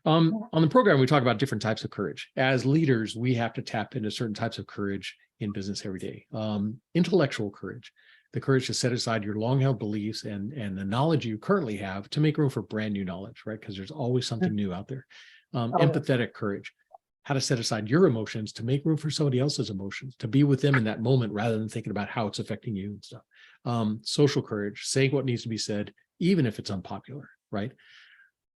On the program, we talk about different types of courage. As leaders, we have to tap into certain types of courage in business every day. Intellectual courage, the courage to set aside your long-held beliefs and the knowledge you currently have to make room for brand new knowledge, right? Because there's always something new out there. Empathetic courage, how to set aside your emotions to make room for somebody else's emotions, to be with them in that moment rather than thinking about how it's affecting you and stuff. Social courage, saying what needs to be said, even if it's unpopular, right?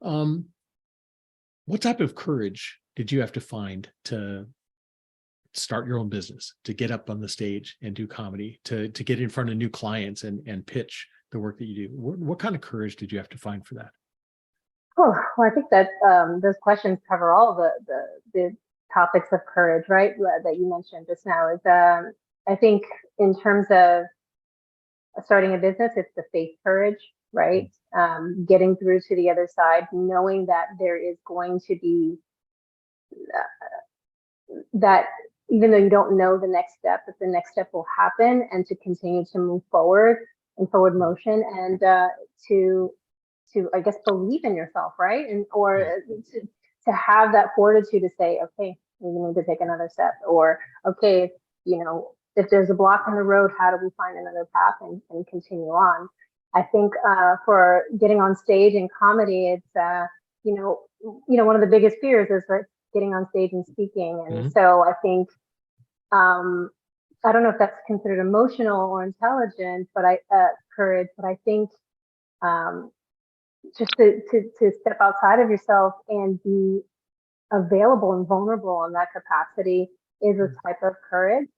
What type of courage did you have to find to start your own business, to get up on the stage and do comedy, to get in front of new clients and pitch the work that you do? What kind of courage did you have to find for that? Oh, well, I think that those questions cover all the topics of courage, right? That you mentioned just now. Is I think in terms of starting a business, it's the faith courage, right? Getting through to the other side, knowing that there is going to be that even though you don't know the next step, that the next step will happen, and to continue to move forward in forward motion, and to I guess believe in yourself, right? And or to have that fortitude to say, okay, we need to take another step, or okay, if there's a block in the road, how do we find another path and continue on? I think for getting on stage in comedy, it's one of the biggest fears is like getting on stage and speaking, and so I think I don't know if that's considered emotional or intelligent, but courage. But I think just to step outside of yourself and be available and vulnerable in that capacity is a type of courage.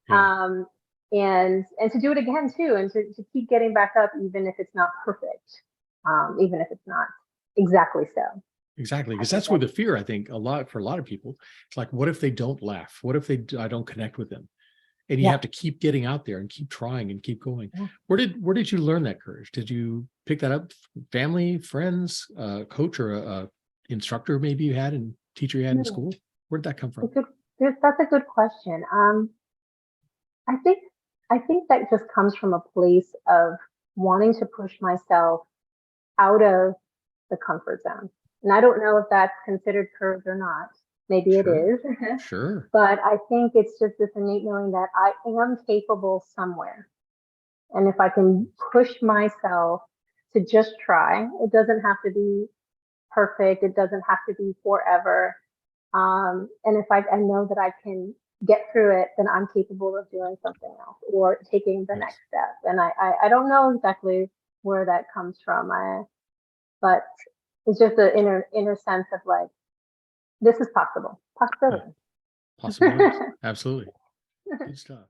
And to do it again too, and to keep getting back up, even if it's not perfect, even if it's not exactly so. Exactly, because that's where the fear, I think, for a lot of people, it's like, what if they don't laugh? What if I don't connect with them? And you have to keep getting out there and keep trying and keep going. Where did you learn that courage? Did you pick that up? Family, friends, coach, or a instructor maybe you had and teacher you had in school? Where did that come from? That's a good question. I think that just comes from a place of wanting to push myself out of the comfort zone. And I don't know if that's considered courage or not. Maybe it is. Sure. But I think it's just this innate knowing that I am capable somewhere. And if I can push myself to just try, it doesn't have to be perfect. It doesn't have to be forever. And if I know that I can get through it, then I'm capable of doing something else or taking the next step. And I don't know exactly where that comes from. But it's just the inner sense of like, this is possible. Possibility. Possibilities. Absolutely. Good stuff.